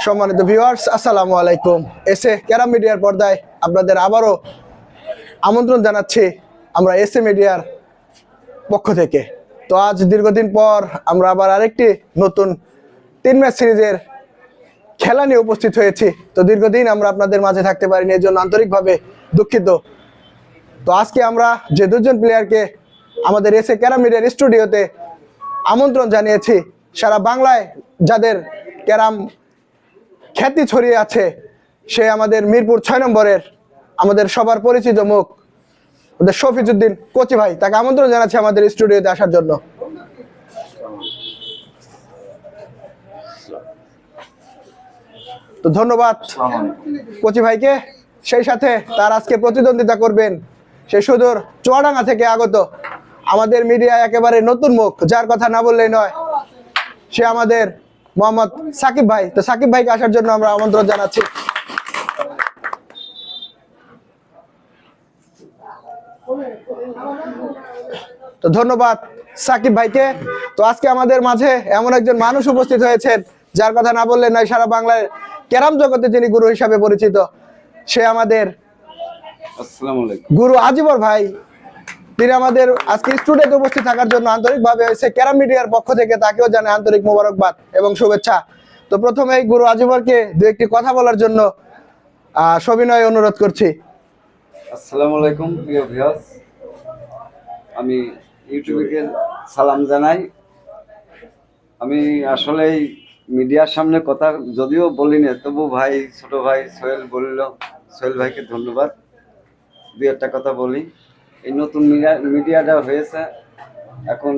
সম্মানিত ভিউয়ার্স, আসসালামু আলাইকুম। এসএ ক্যারাম মিডিয়ার পর্দায় আপনাদের আবারও আমন্ত্রণ জানাচ্ছি আমরা এসএ মিডিয়ার পক্ষ থেকে। তো আজ দীর্ঘদিন পর আমরা আবার আরেকটি নতুন 3 ম্যাচ সিরিজের খেলা নিয়ে উপস্থিত হয়েছি। তো দীর্ঘদিন আমরা আপনাদের মাঝে থাকতে পারিনি, এর জন্য আন্তরিকভাবে দুঃখিত। তো আজকে আমরা যে দুজন প্লেয়ারকে আমাদের এসএ ক্যারাম মিডিয়ার স্টুডিওতে আমন্ত্রণ জানিয়েছি, সারা বাংলায় যাদের ক্যারাম খ্যাতি ছড়িয়ে আছে, সে আমাদের মিরপুর 6 নম্বরের আমাদের সবার পরিচিত মুখ আমাদের শফিজউদ্দিন কোচি ভাই। তাকে আমন্ত্রণ জানাচ্ছি আমাদের স্টুডিওতে আসার জন্য। তো ধন্যবাদ কোচি ভাইকে। সেই সাথে তার আজকে প্রতিদ্বন্দ্বিতা করবেন সেই সুদূর চুয়াডাঙ্গা থেকে আগত আমাদের মিডিয়া একেবারে নতুন মুখ, যার কথা না বললেই নয়, সে আমাদের মোহাম্মদ সাকিব ভাই। তো সাকিব ভাইকে আসার জন্য আমরা আমন্ত্রণ জানাচ্ছি। তো ধন্যবাদ সাকিব ভাইকে। তো আজকে আমাদের মাঝে এমন একজন মানুষ উপস্থিত হয়েছেন, যার কথা না বললে নয়, সারা বাংলায় ক্যারাম জগতে যিনি গুরু হিসাবে পরিচিত, সে আমাদের গুরু আজিবর ভাই। তিনি আমাদের আজকে স্টুডিওতে উপস্থিত থাকার জন্য আন্তরিকভাবে এসে ক্যারাম মিডিয়ার পক্ষ থেকে তাকেও জানাই আন্তরিক মোবারকবাদ এবং শুভেচ্ছা। তো প্রথমেই গুরু আজিবরকে দু একটি কথা বলার জন্য সবিনয় অনুরোধ করছি। আসসালামু আলাইকুম প্রিয় ভিউয়ার্স, আমি ইউটিউবে সালাম জানাই। আমি আসলেই মিডিয়ার সামনে কথা যদিও বলি না, তবু ভাই, ছোট ভাই সোহেল বলল, সোহেল ভাইকে ধন্যবাদ। দু একটা কথা বলি। এই নতুন মিডিয়াটা হয়েছে, এখন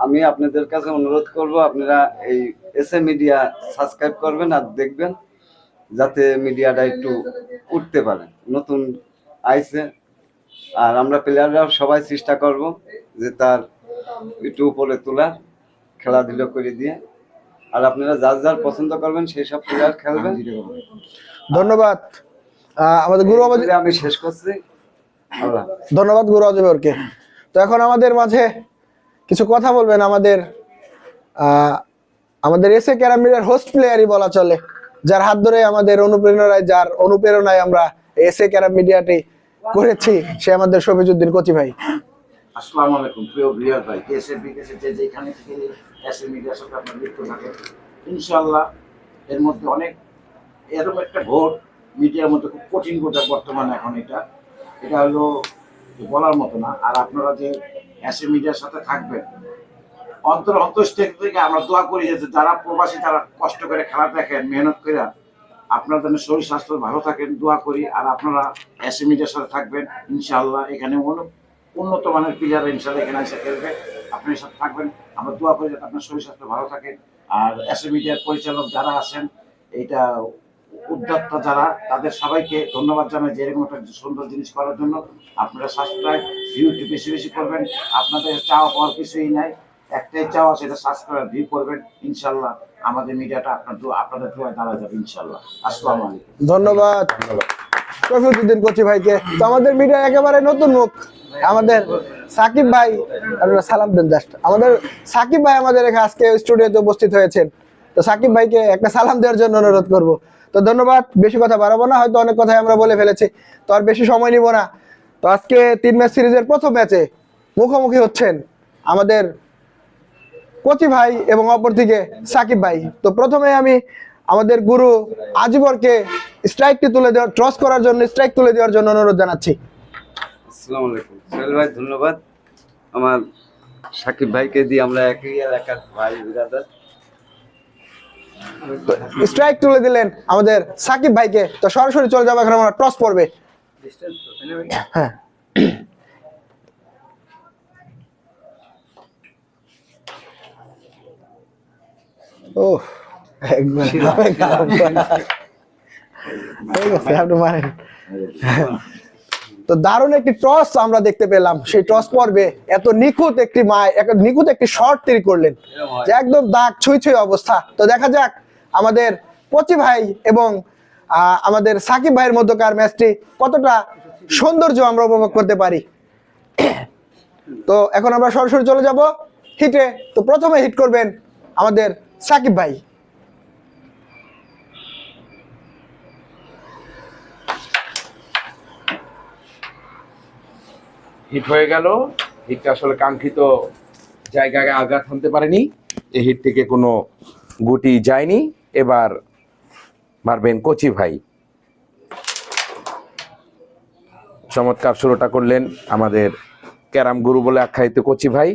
আমি আপনাদের কাছে অনুরোধ করব, আপনারা এই এসএ মিডিয়া সাবস্ক্রাইব করবেন আর দেখবেন, যাতে মিডিয়াটা একটু উঠতে পারে। নতুন আইছে, আর আমরা প্লেয়াররাও সবাই চেষ্টা করব যে তার একটু উপরে তোলার, খেলাধুলা করে দিয়ে। আর আপনারা যার যার পছন্দ করবেন সেই সব প্লেয়ার খেলবেন। ধন্যবাদ আমাদের গুরু। আমি শেষ করছি। ধন্যবাদ গুরু আজিবরকে। তো এখন আমাদের মাঝে কিছু কথা বলবেন আমাদের এসএ ক্যারাম মিডিয়ার হোস্ট প্লেয়ারই বলা চলে, যার হাত ধরে আমাদের যার অনুপ্রেরণায় আমরা এসএ ক্যারাম মিডিয়াটি করেছি, সে আমাদের শফিজউদ্দিন কোচি ভাই। আসসালামু আলাইকুম প্রিয় ভিউয়ার ভাই, দেশে বিদেশে যে যেখানে থেকে এসএ মিডিয়ার সাথে আপনারা লিপ্ত থাকেন, ইনশাআল্লাহ এর মধ্যে অনেক এরকম একটা ভোট মিডিয়ার মধ্যে খুব কঠিন কথা বর্তমানে। এখন এটা হলো বলার মতো না। আর আপনারা যে এসএ মিডিয়ার সাথে থাকবেন, অন্তঃস্থল থেকে আমরা দোয়া করি যে যারা প্রবাসী, যারা কষ্ট করে খেলা দেখেন, মেহনত করে, আপনার জন্য শরীর স্বাস্থ্য ভালো থাকেন দোয়া করি। আর আপনারা এসএ মিডিয়ার সাথে থাকবেন, ইনশাআল্লাহ এখানে উন্নত মানের প্লেয়ার ইনশাআল্লাহ এখানে এসে খেলবে, আপনার সাথে থাকবেন। আমরা দোয়া করি যাতে আপনার শরীর স্বাস্থ্য ভালো থাকে। আর এসএ মিডিয়ার পরিচালক যারা আছেন, এইটা উদ্যোক্তা যারা, তাদের সবাইকে ধন্যবাদ জানাই যে এরকম একটা সুন্দর জিনিস করার জন্য। আপনারা সাবস্ক্রাইব, ভিউটি বেশি বেশি করবেন। আপনাদের চাওয়া পাওয়ার কিছুই নাই, একটাই চাওয়া, সেটা সাবস্ক্রাইব, ভিউ করবেন। ইনশাআল্লাহ আমাদের মিডিয়াটা আপনাদের দোয়ায় দাঁড়া যাবে ইনশাআল্লাহ। আসসালামু আলাইকুম। ধন্যবাদ শফিজউদ্দিন কোচি ভাইকে। তো আমাদের মিডিয়া একেবারে নতুন মুখ আমাদের সাকিব ভাই, আপনারা সালাম দেন জাস্ট। আমাদের সাকিব ভাই আমাদের এখানে আজকে স্টুডিওতে উপস্থিত হয়েছেন। তো সাকিব ভাইকে একটা সালাম দেওয়ার জন্য অনুরোধ করব। তো ধন্যবাদ, বেশি কথা বাড়াবো না, হয়তো অনেক কথাই আমরা বলে ফেলেছি, তো আর বেশি সময় নিব না। তো আজকে 3 ম্যাচ সিরিজের প্রথম ম্যাচে মুখোমুখি হচ্ছেন আমাদের কোচি ভাই এবং অপরদিকে সাকিব ভাই। তো প্রথমে আমি আমাদের গুরু আজিবরকে স্ট্রাইকটি তুলে দেওয়ার, ট্রস করার জন্য, স্ট্রাইক তুলে দেওয়ার জন্য অনুরোধ জানাচ্ছি। আসসালামু আলাইকুম সোহেল ভাই, ধন্যবাদ। আমার সাকিব ভাইকে দিয়ে আমরা একই এলাকার ভাই বিরাদার। স্ট্রাইক তুলে দিলেন আমাদের সাকিব ভাইকে। তো সরাসরি চলে যাবো, এখন আমরা টস পড়বে। হ্যাঁ, ও তো দারুণ একটি টস আমরা দেখতে পেলাম। সেই টস পর্বে এত নিখুঁত একটি শট তৈরি করলেন যে একদম দাগ ছুঁই ছুঁই অবস্থা। তো দেখা যাক আমাদের কোচি ভাই এবং আমাদের সাকিব ভাইয়ের মধ্যকার ম্যাচটি কতটা সৌন্দর্য আমরা উপভোগ করতে পারি। তো এখন আমরা সরাসরি চলে যাব হিটে। তো প্রথমে হিট করবেন আমাদের সাকিব ভাই। হিট হয়ে গেল। হিটটা আসলে কাঙ্ক্ষিত জায়গায় আঘাত হানতে পারেনি, এই হিট থেকে কোনো গুটি যায়নি। এবার মারবেন কচি ভাই। চমৎকার শুরুটা করলেন আমাদের ক্যারাম গুরু বলে আখ্যায়িত কচি ভাই।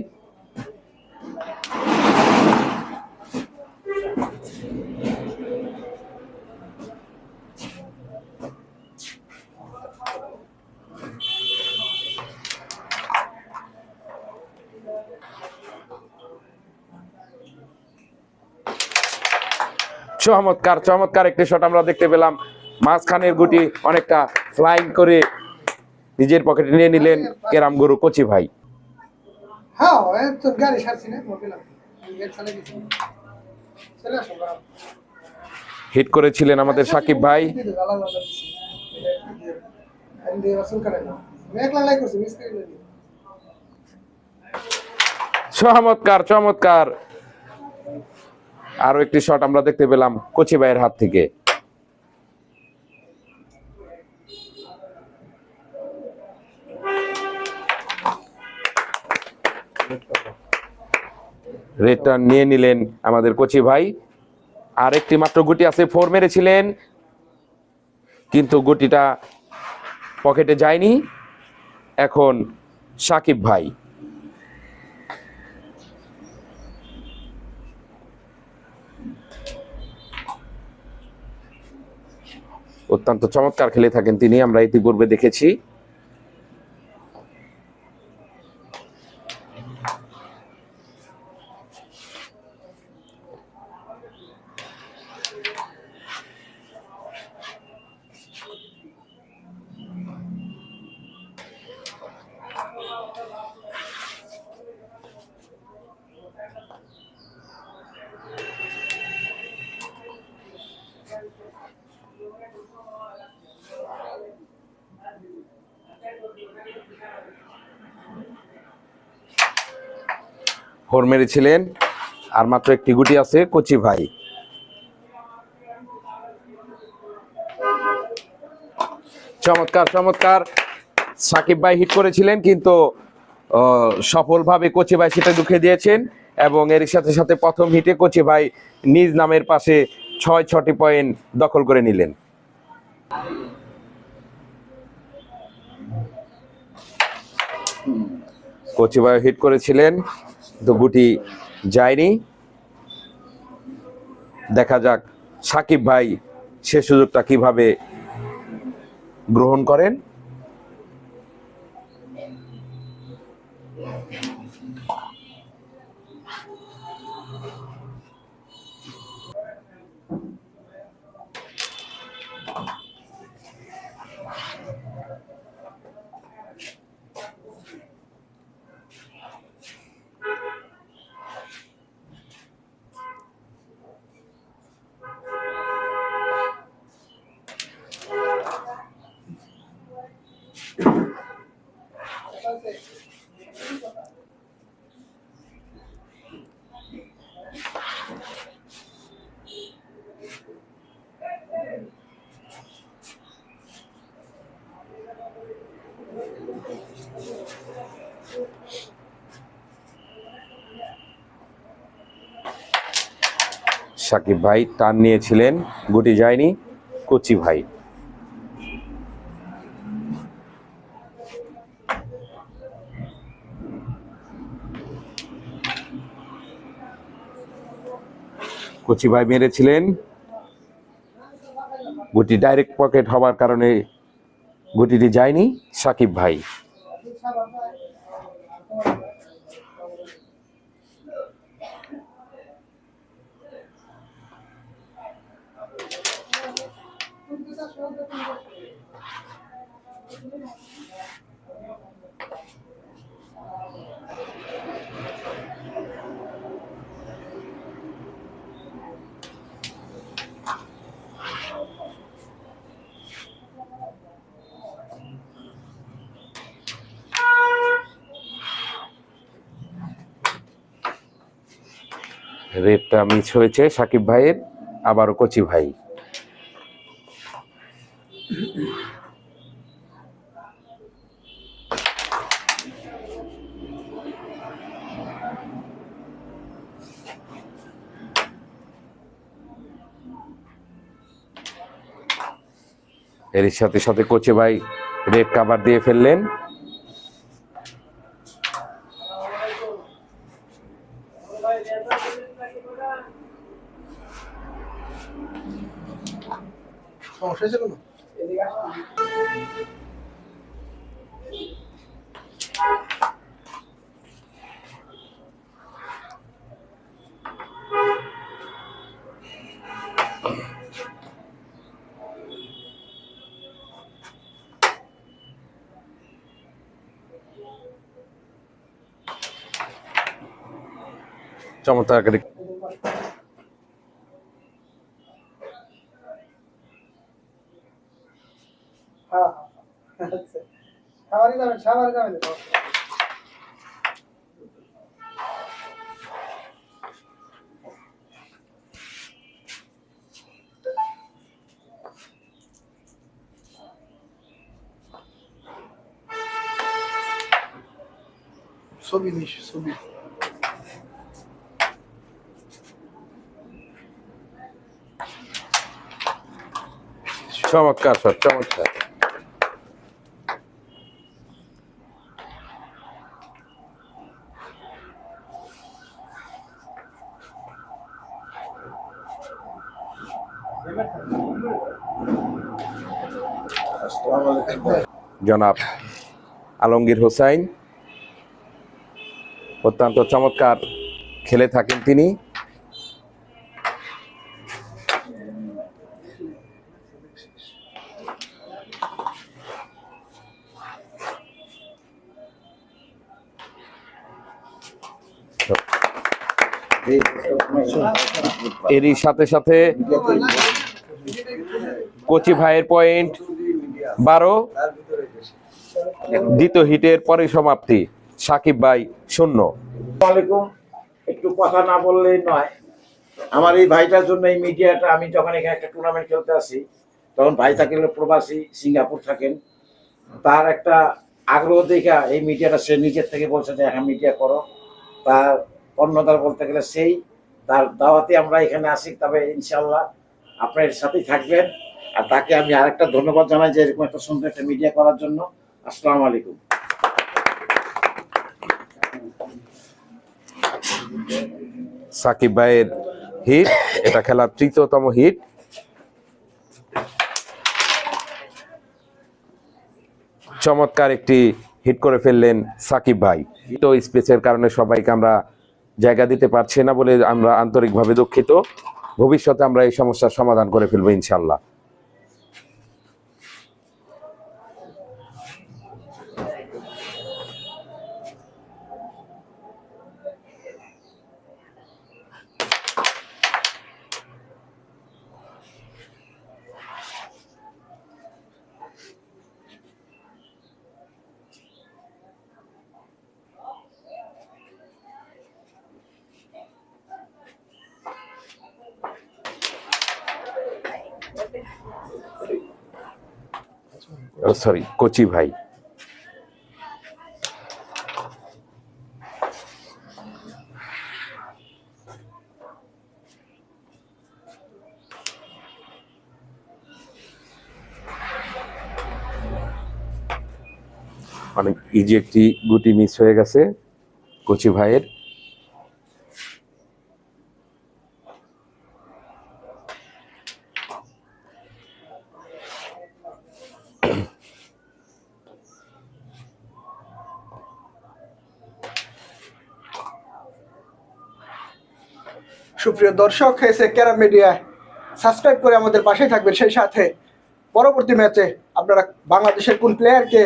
চমৎকার চমৎকার একটি শট আমরা দেখতে পেলাম। মাঝখানের গুটি অনেকটা ফ্লাইং করে নিজের পকেটে নিয়ে নিলেন ক্যারাম গুরু কচি ভাই। হ্যাঁ তো গাড়ি সারছি না মোবিল চলে আসো হিট করেছিলেন আমাদের সাকিব ভাই। চমৎকার চমৎকার আরো একটি শট আমরা দেখতে পেলাম কচি ভাইয়ের হাত থেকে। রেডটা নিয়ে নিলেন আমাদের কচি ভাই। আর একটি মাত্র গুটি আছে, ফোর মেরেছিলেন কিন্তু গুটিটা পকেটে যায়নি। এখন সাকিব ভাই। অত্যন্ত চমৎকার খেলে থাকেন তিনি, আমরা ইতিপূর্বে দেখেছি। ফোর মেরেছিলেন, আর মাত্র একটি গুটি আছে কচি ভাই। চমৎকার চমৎকার সাকিব ভাই হিট করেছিলেন কিন্তু সফলভাবে কচি ভাই সেটা ঢুকে দিয়েছেন এবং এর সাথে সাথে প্রথম হিটে কচি ভাই নিজ নামের পাশে 6টি পয়েন্ট দখল করে নিলেন। কচি ভাই হিট করেছিলেন তো গুটি যায়নি। দেখা যাক সাকিব ভাই সে সুযোগটা কিভাবে গ্রহণ করেন। সাকিব ভাই টান নিয়েছিলেন, গুটি যায়নি। কচি ভাই কচি ভাই মেরেছিলেন, গুটি ডাইরেক্ট পকেট হওয়ার কারণে গুটিটি যায়নি। সাকিব ভাই রেডটা মিস হয়েছে সাকিব ভাইয়ের, আবারও কচি ভাই। এর সাথে সাথে কোচে ভাই রেড কাভার দিয়ে ফেললেন। সমস্যা ছিল না? চমৎকার করে খাবারই যাবেন, খাবারই যাবেন। ছবি নিস, ছবি। চমৎকার শট, চমৎকার। জনাব আলমগীর হোসাইন অত্যন্ত চমৎকার খেলে থাকেন তিনি। এরই সাথে সাথে কোচি ভাইয়ের পয়েন্ট 12, দ্বিতীয় হিটের পরে সমাপ্তি, সাকিব ভাই 0। আসসালামাইকুম। একটু কথা না বললেই নয়, আমার এই ভাইটার জন্য এই মিডিয়াটা, আমি যখন এখানে একটা টুর্নামেন্ট খেলতে আসি তখন ভাই থাকেন প্রবাসী, সিঙ্গাপুর থাকেন, তার একটা আগ্রহ দেখা এই মিডিয়াটা সে নিজের থেকে বলছে যে এখন মিডিয়া করো। তার অন্যদার বলতে গেলে সেই তার দাওয়াতে আমরা এখানে আসি। তবে ইনশাল্লাহ আপনার সাথেই থাকবেন। আর তাকে আমি আরেকটা ধন্যবাদ জানাই যে এরকম একটা সুন্দর একটা মিডিয়া করার জন্য। আসসালামু আলাইকুম। সাকিব ভাইয়ের হিট, এটা খেলার 3য়তম হিট। চমৎকার একটি হিট করে ফেললেন সাকিব ভাই। তো স্পেসের কারণে সবাইকে আমরা জায়গা দিতে পারছি না বলে আমরা আন্তরিকভাবে দুঃখিত। ভবিষ্যতে আমরা এই সমস্যার সমাধান করে ফেলবো ইনশাল্লাহ। সরি, কোচি ভাই। অনেক ইজি একটি গুটি মিস হয়ে গেছে কোচি ভাইয়ের। সুপ্রিয় দর্শক, এসে ক্যারাম মিডিয়া সাবস্ক্রাইব করে আমাদের পাশেই থাকবেন। সেই সাথে পরবর্তী ম্যাচে আপনারা বাংলাদেশের কোন প্লেয়ারকে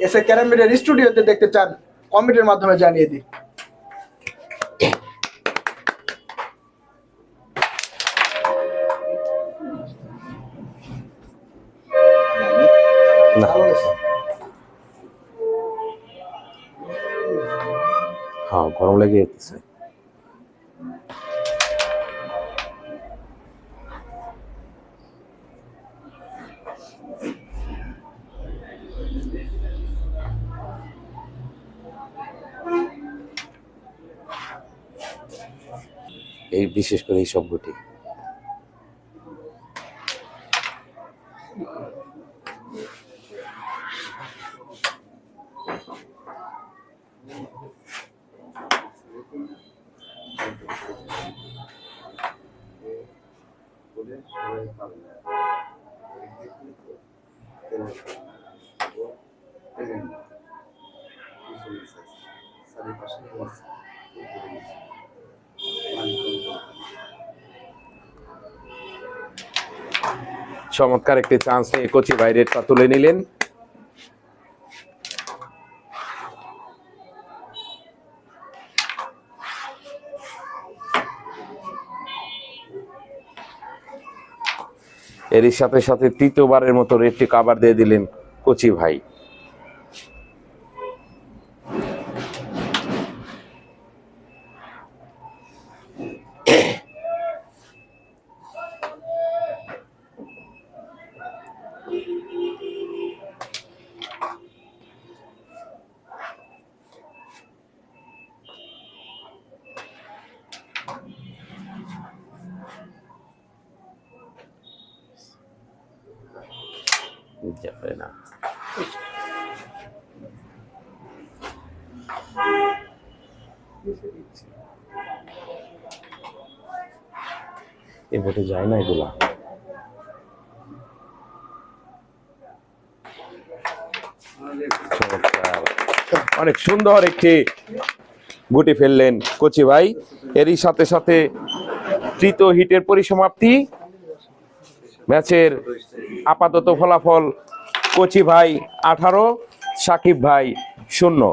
এসে ক্যারাম মিডিয়ার স্টুডিওতে দেখতে চান কমেন্টের মাধ্যমে জানিয়ে দিন। হ্যাঁ, গরম লেগে যেতেছে। এই বিশেষ করে এই সব গুটি চমৎকার একটি চান্স নিয়ে কচি ভাই রেডটা তুলে নিলেন। এরই সাথে সাথে তৃতীয়বারের মতো রেডটি কাভার দিয়ে দিলেন কচি ভাই। যাবে না। এই বোটে যায় না এগুলা। অনেক সুন্দর একটি গুটি ফেললেন কচি ভাই। এরই সাথে সাথে তৃতীয় হিটের পরিসমাপ্তি। ম্যাচের আপাতত ফলাফল কচি ভাই 18, সাকিব ভাই 0।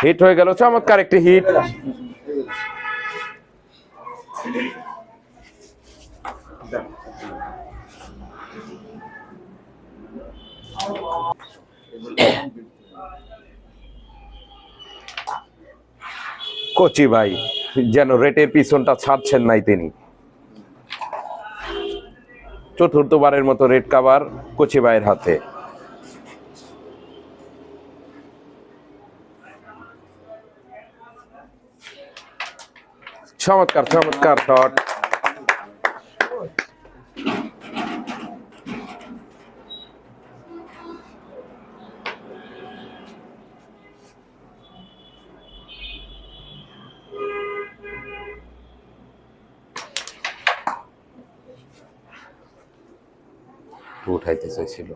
হিট হয়ে গেল, চমৎকার একটি হিট। কচি ভাই যেন রেটের পিছনটা ছাড়ছেন নাই তিনি। চতুর্থবারের মতো রেড কাভার কচি ভাইয়ের হাতে। চমৎকার চমৎকার শট। উঠাইতে চাইছিল।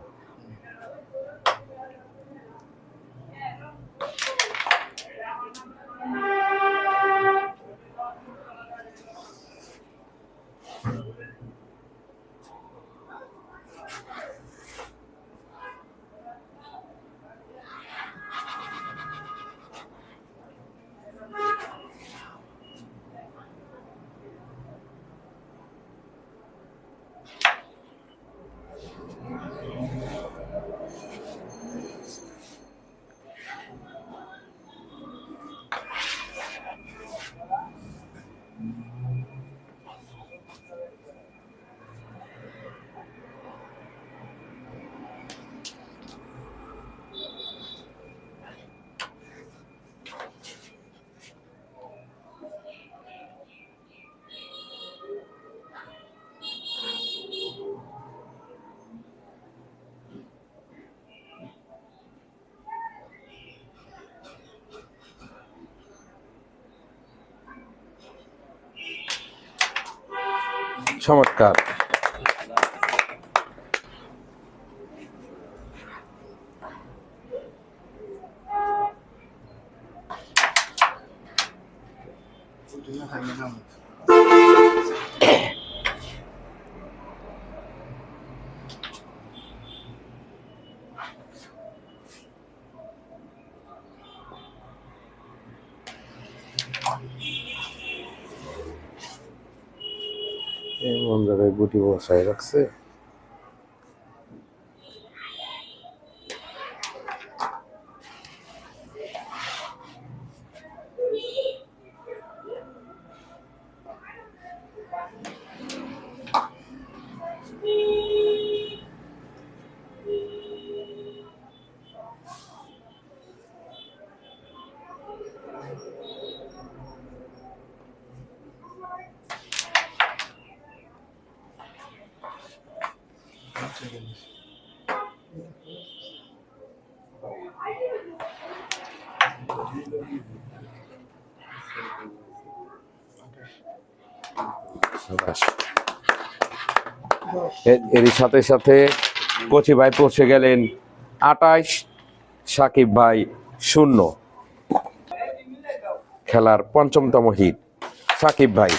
চমৎকার। এমন জায়গায় গুটি বসায় রাখছে। সাবাস। এরই সাথে সাথে কচি ভাই পৌঁছে গেলেন 28, সাকিব ভাই 0। খেলার 5ম হিট সাকিব ভাই।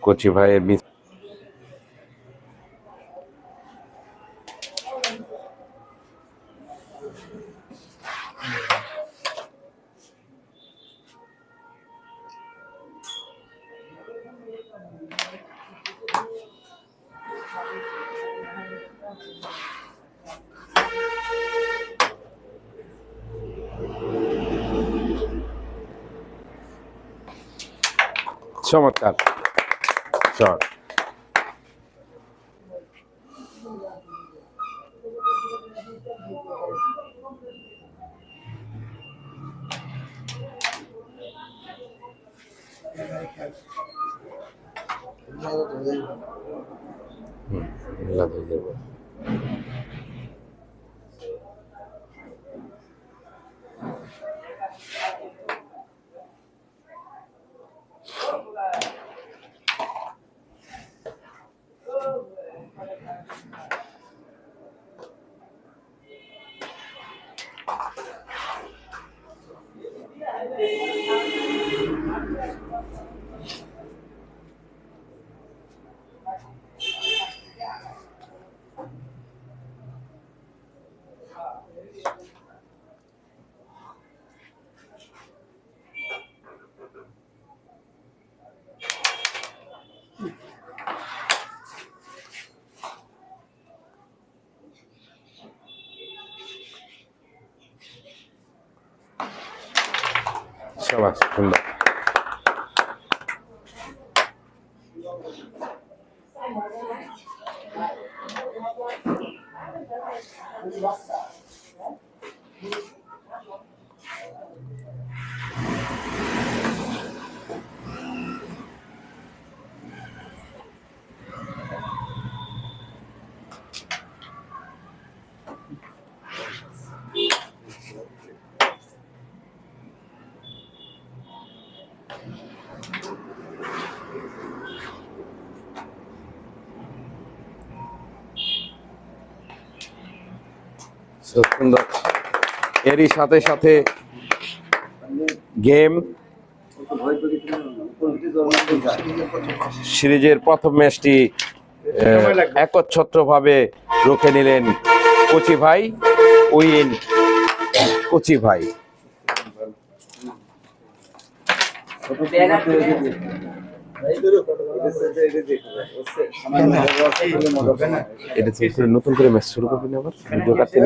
কচি ভাইয়ের মিস। চমৎকার শট। লাগিয়ে দেবো। শাবাশ, সুন্দর। সুন্দর। এরই সাথে সাথে গেম সিরিজের প্রথম ম্যাচটি একচ্ছত্রভাবে রুখে নিলেন কচি ভাই। উইন কচি ভাই। এটা নতুন করে ম্যাচ শুরু করবেন আবার ভিডিও কাটতে